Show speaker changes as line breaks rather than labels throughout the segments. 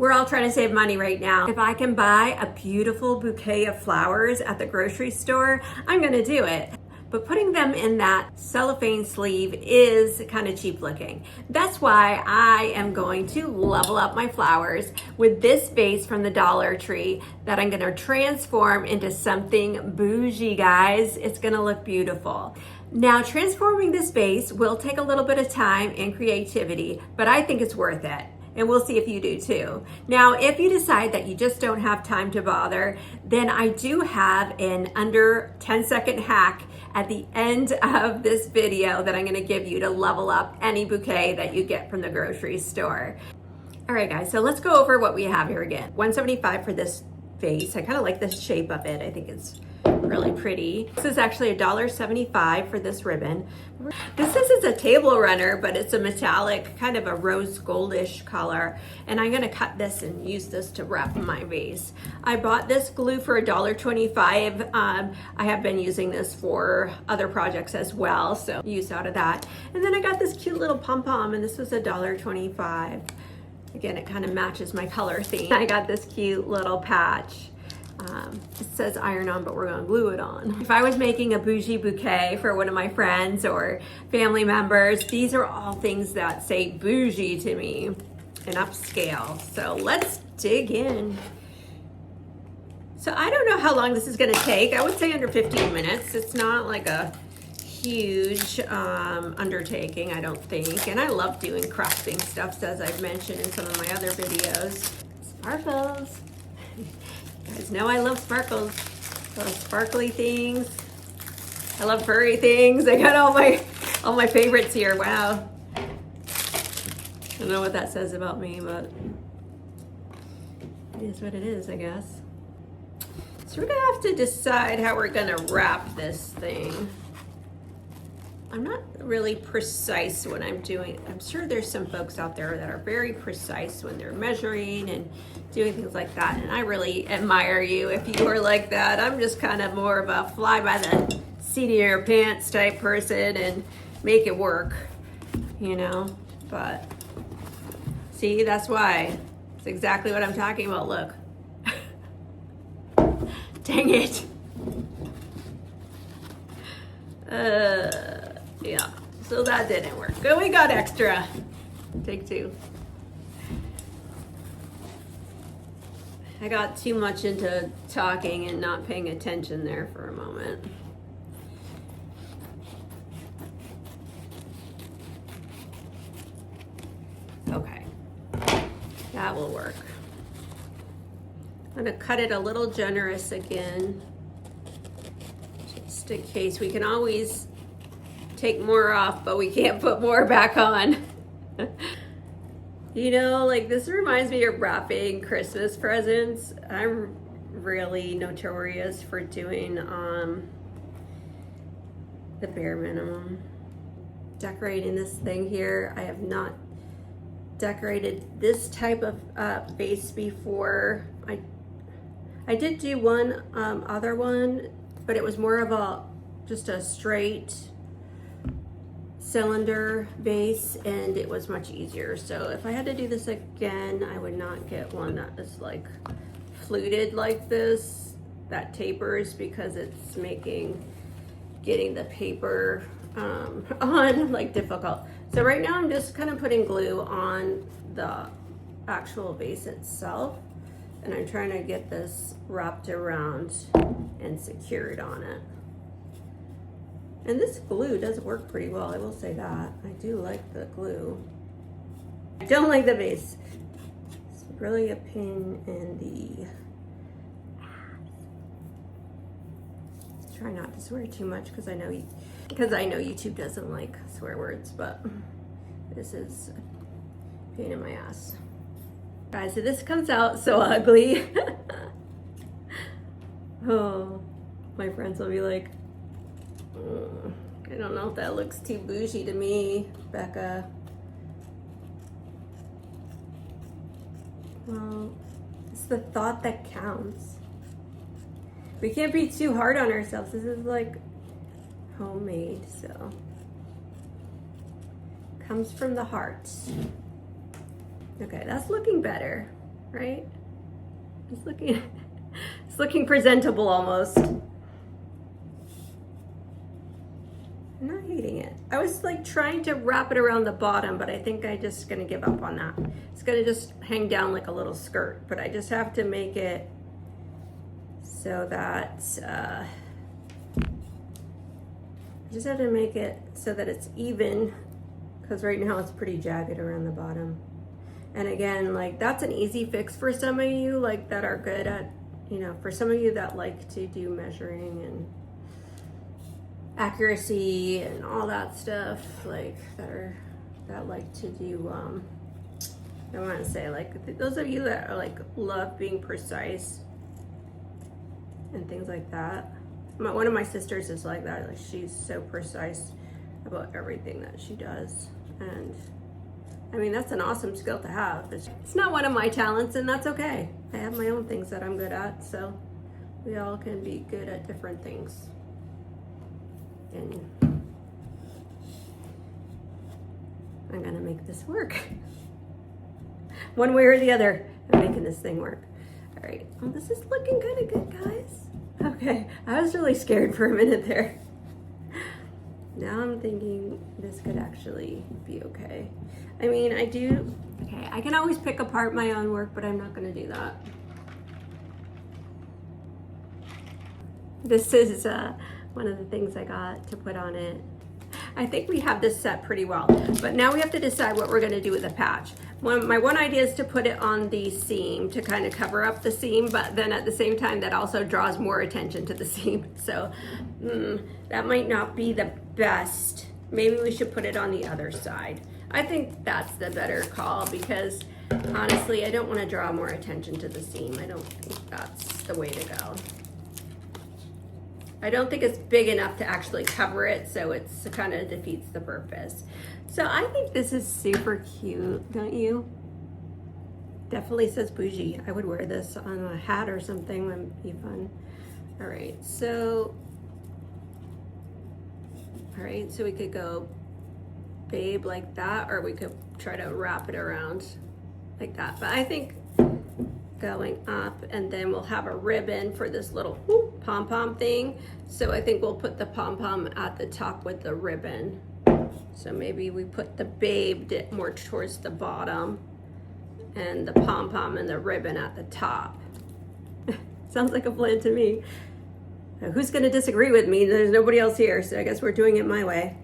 We're all trying to save money right now. If I can buy a beautiful bouquet of flowers at the grocery store, I'm gonna do it. But putting them in that cellophane sleeve is kind of cheap looking. That's why I am going to level up my flowers with this vase from the Dollar Tree that I'm gonna transform into something bougie, guys. It's gonna look beautiful. Now, transforming this vase will take a little bit of time and creativity, but I think it's worth it. And we'll see if you do too. Now, if you decide that you just don't have time to bother, then I do have an under 10-second hack at the end of this video that I'm gonna give you to level up any bouquet that you get from the grocery store. All right, guys, so let's go over what we have here again. $175 for this vase. I kind of like the shape of it. I think it's really pretty. This is actually $1.75 for this ribbon. This is a table runner, but it's a metallic, kind of a rose goldish color. And I'm gonna cut this and use this to wrap my vase. I bought this glue for $1.25. I have been using this for other projects as well, so use out of that. And then I got this cute little pom-pom, and this was $1.25. Again, it kind of matches my color theme. I got this cute little patch. It says iron on, but we're gonna glue it on. If I was making a bougie bouquet for one of my friends or family members, these are all things that say bougie to me and upscale. So let's dig in. So I don't know how long this is gonna take. I would say under 15 minutes. It's not like a huge undertaking, I don't think. And I love doing crafting stuff, as I've mentioned in some of my other videos. Sparkles. You guys know I love sparkles. Those sparkly things. I love furry things. I got all my favorites here. Wow. I don't know what that says about me, but it is what it is, I guess. So we're gonna have to decide how we're gonna wrap this thing. I'm not really precise when I'm doing it. I'm sure there's some folks out there that are very precise when they're measuring and doing things like that. And I really admire you if you are like that. I'm just kind of more of a fly by the seat of your pants type person and make it work, you know? But see, that's why. It's exactly what I'm talking about. Look. Dang it. Yeah, so that didn't work. Good, we got extra. Take two. I got too much into talking and not paying attention there for a moment. Okay, that will work. I'm gonna cut it a little generous again, just in case. We can always take more off, but we can't put more back on. You know, like this reminds me of wrapping Christmas presents. I'm really notorious for doing the bare minimum. Decorating this thing here. I have not decorated this type of vase before. I did do one other one, but it was more of just a straight cylinder vase, and it was much easier. So if I had to do this again, I would not get one that is like fluted like this, that tapers, because it's making getting the paper on like difficult. So right now I'm just kind of putting glue on the actual vase itself, and I'm trying to get this wrapped around and secured on it. And this glue does work pretty well, I will say that. I do like the glue. I don't like the vase. It's really a pain in the ass. Try not to swear too much because I know YouTube doesn't like swear words, but this is a pain in my ass. Guys, so this comes out so ugly. Oh, my friends will be like, I don't know if that looks too bougie to me, Becca. Well, it's the thought that counts. We can't be too hard on ourselves. This is like homemade, so comes from the heart. Okay, that's looking better. right? It's looking presentable almost. I'm not hating it. I was like trying to wrap it around the bottom, but I think I'm just gonna give up on that. It's gonna just hang down like a little skirt, but I just have to make it so that, I just have to make it so that it's even, because right now it's pretty jagged around the bottom. And again, like that's an easy fix for some of you like that are good at, you know, for some of you that like to do measuring and accuracy and all that stuff, like that like to do, I want to say like those of you that are like love being precise and things like that. One of my sisters is like that. Like she's so precise about everything that she does, and I mean that's an awesome skill to have. It's not one of my talents, and that's okay. I have my own things that I'm good at, so we all can be good at different things. And I'm gonna make this work. One way or the other, I'm making this thing work. All right, well, this is looking kind of good, guys. Okay, I was really scared for a minute there. Now I'm thinking this could actually be okay. I mean, okay, I can always pick apart my own work, but I'm not gonna do that. This is one of the things I got to put on it. I think we have this set pretty well, but now we have to decide what we're gonna do with the patch. My one idea is to put it on the seam to kind of cover up the seam, but then at the same time that also draws more attention to the seam. So that might not be the best. Maybe we should put it on the other side. I think that's the better call because honestly, I don't want to draw more attention to the seam. I don't think that's the way to go. I don't think it's big enough to actually cover it, so it's kind of defeats the purpose. So I think this is super cute, don't you? Definitely says bougie. I would wear this on a hat or something, would be fun. All right, so we could go babe like that, or we could try to wrap it around like that. But I think going up, and then we'll have a ribbon for this little pom-pom thing. So I think we'll put the pom-pom at the top with the ribbon. So maybe we put the babe more towards the bottom and the pom-pom and the ribbon at the top. Sounds like a plan to me. Now, who's gonna disagree with me? There's nobody else here, so I guess we're doing it my way.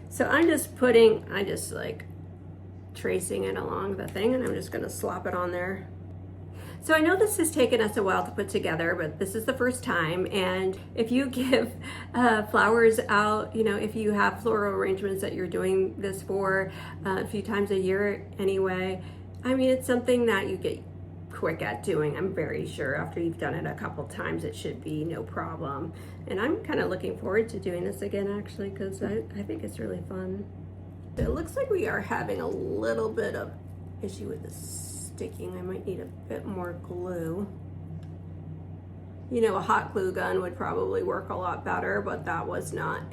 So I'm just like tracing it along the thing, and I'm just gonna slap it on there. So I know this has taken us a while to put together, but this is the first time. And if you give flowers out, you know, if you have floral arrangements that you're doing this for a few times a year anyway, I mean, it's something that you get quick at doing. I'm very sure after you've done it a couple times, it should be no problem. And I'm kind of looking forward to doing this again, actually, because I think it's really fun. It looks like we are having a little bit of issue with the sticking. I might need a bit more glue. You know, a hot glue gun would probably work a lot better, but that was not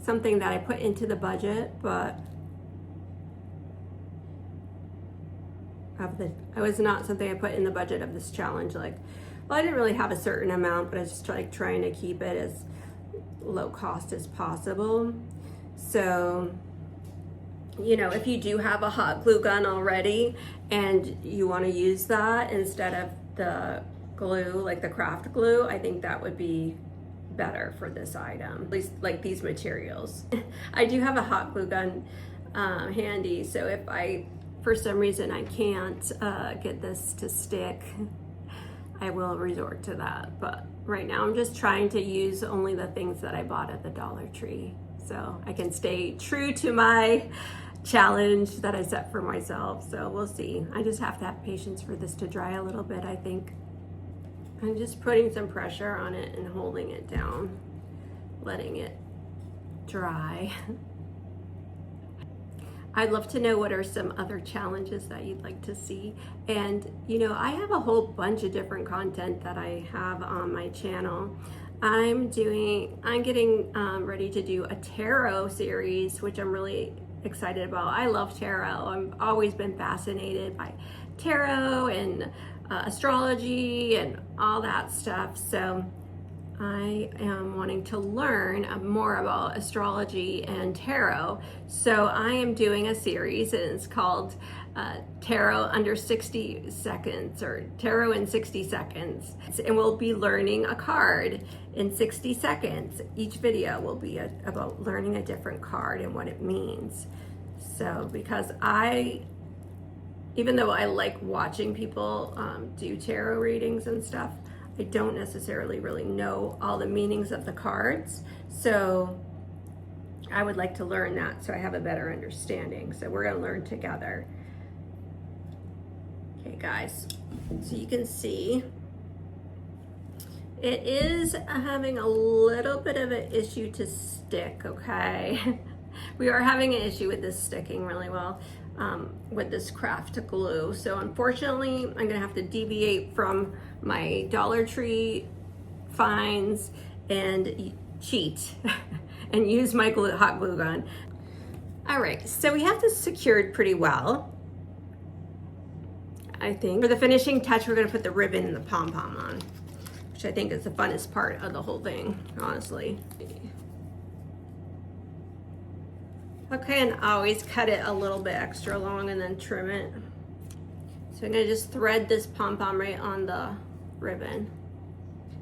something that I put into the budget, but it was not something I put in the budget of this challenge. Like, well, I didn't really have a certain amount, but I was just like trying to keep it as low cost as possible. So, you know, if you do have a hot glue gun already and you want to use that instead of the glue, like the craft glue, I think that would be better for this item, at least like these materials. I do have a hot glue gun handy, so if for some reason I can't get this to stick, I will resort to that. But right now I'm just trying to use only the things that I bought at the Dollar Tree, so I can stay true to my challenge that I set for myself. So we'll see. I just have to have patience for this to dry a little bit, I think. I'm just putting some pressure on it and holding it down, letting it dry. I'd love to know what are some other challenges that you'd like to see. And you know, I have a whole bunch of different content that I have on my channel. I'm getting ready to do a tarot series, which I'm really excited about. I love tarot. I've always been fascinated by tarot and astrology and all that stuff. So I am wanting to learn more about astrology and tarot. So I am doing a series, and it's called Tarot Under 60 Seconds, or Tarot in 60 Seconds. And we'll be learning a card in 60 seconds. Each video will be about learning a different card and what it means. So because even though I like watching people do tarot readings and stuff, I don't necessarily really know all the meanings of the cards. So I would like to learn that so I have a better understanding. So we're gonna learn together. Okay guys, so you can see it is having a little bit of an issue to stick, okay? We are having an issue with this sticking really well with this craft glue. So unfortunately, I'm gonna have to deviate from my Dollar Tree finds and cheat and use my hot glue gun. All right, so we have this secured pretty well. I think for the finishing touch, we're gonna put the ribbon and the pom-pom on, which I think is the funnest part of the whole thing, honestly. Okay, and always cut it a little bit extra long and then trim it. So I'm gonna just thread this pom-pom right on the ribbon.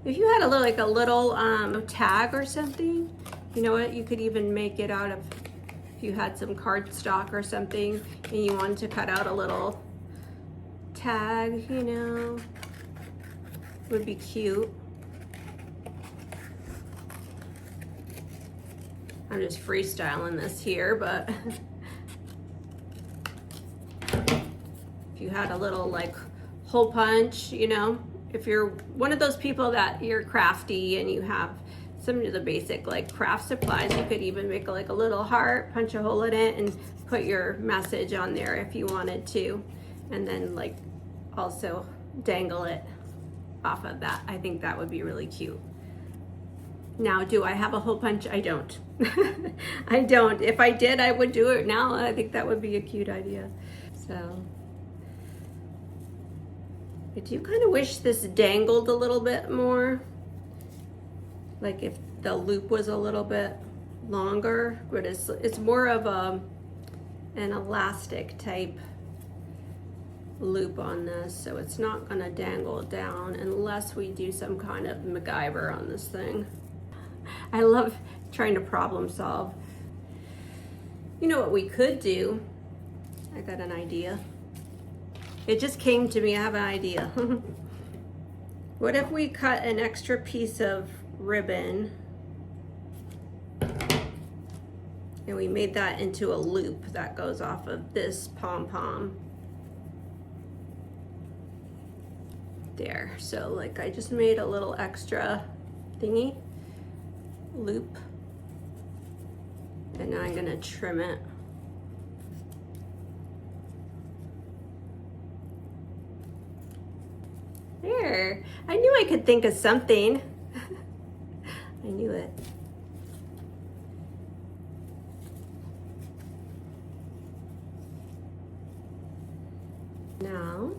If you had a little tag or something, you know what, you could even make it out of, if you had some cardstock or something and you wanted to cut out a little tag, you know, would be cute. I'm just freestyling this here, but if you had a little like hole punch, you know, if you're one of those people that you're crafty and you have some of the basic like craft supplies, you could even make like a little heart, punch a hole in it, and put your message on there if you wanted to, and then like also dangle it off of that. I think that would be really cute. Now, do I have a hole punch? I don't. I don't. If I did, I would do it now. I think that would be a cute idea. So I do kind of wish this dangled a little bit more. Like if the loop was a little bit longer, but it's more of an elastic type loop on this, so it's not gonna dangle down unless we do some kind of MacGyver on this thing. I love trying to problem solve. You know what we could do? I got an idea. It just came to me, I have an idea. What if we cut an extra piece of ribbon and we made that into a loop that goes off of this pom-pom? There, so like I just made a little extra thingy loop, and now I'm gonna trim it. There, I knew I could think of something. I knew it. Now,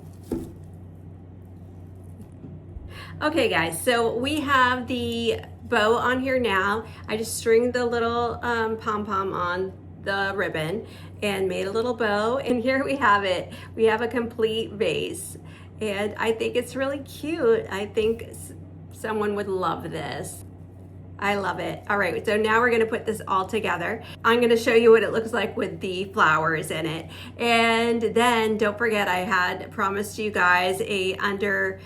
okay guys, so we have the bow on here now. I just stringed the little pom-pom on the ribbon and made a little bow, and here we have it. We have a complete vase, and I think it's really cute. I think someone would love this. I love it. All right, so now we're gonna put this all together. I'm gonna show you what it looks like with the flowers in it. And then don't forget, I had promised you guys a under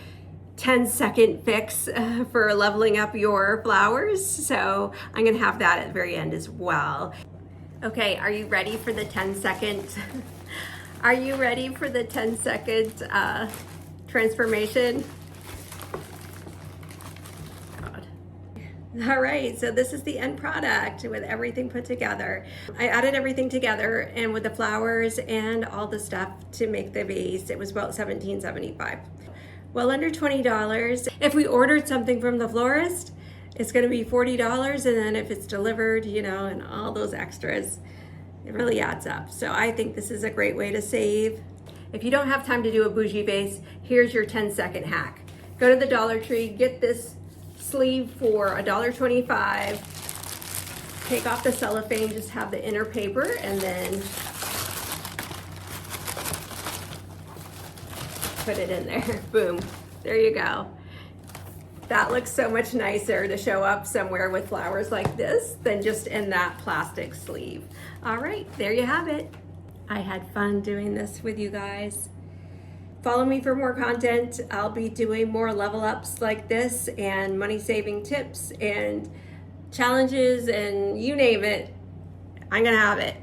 10-second fix for leveling up your flowers. So I'm gonna have that at the very end as well. Okay, are you ready for the 10-second? Are you ready for the 10-second transformation? God. All right, so this is the end product with everything put together. I added everything together, and with the flowers and all the stuff to make the vase, it was about $17.75. Well under $20. If we ordered something from the florist, it's going to be $40, and then if it's delivered, you know, and all those extras, it really adds up. So I think this is a great way to save. If you don't have time to do a bougie vase, here's your 10-second hack. Go to the Dollar Tree, get this sleeve for $1.25. Take off the cellophane, just have the inner paper, and then put it in there. Boom, there you go. That looks so much nicer to show up somewhere with flowers like this than just in that plastic sleeve. All right, there you have it. I had fun doing this with you guys. Follow me for more content. I'll be doing more level ups like this and money saving tips and challenges and you name it. I'm gonna have it.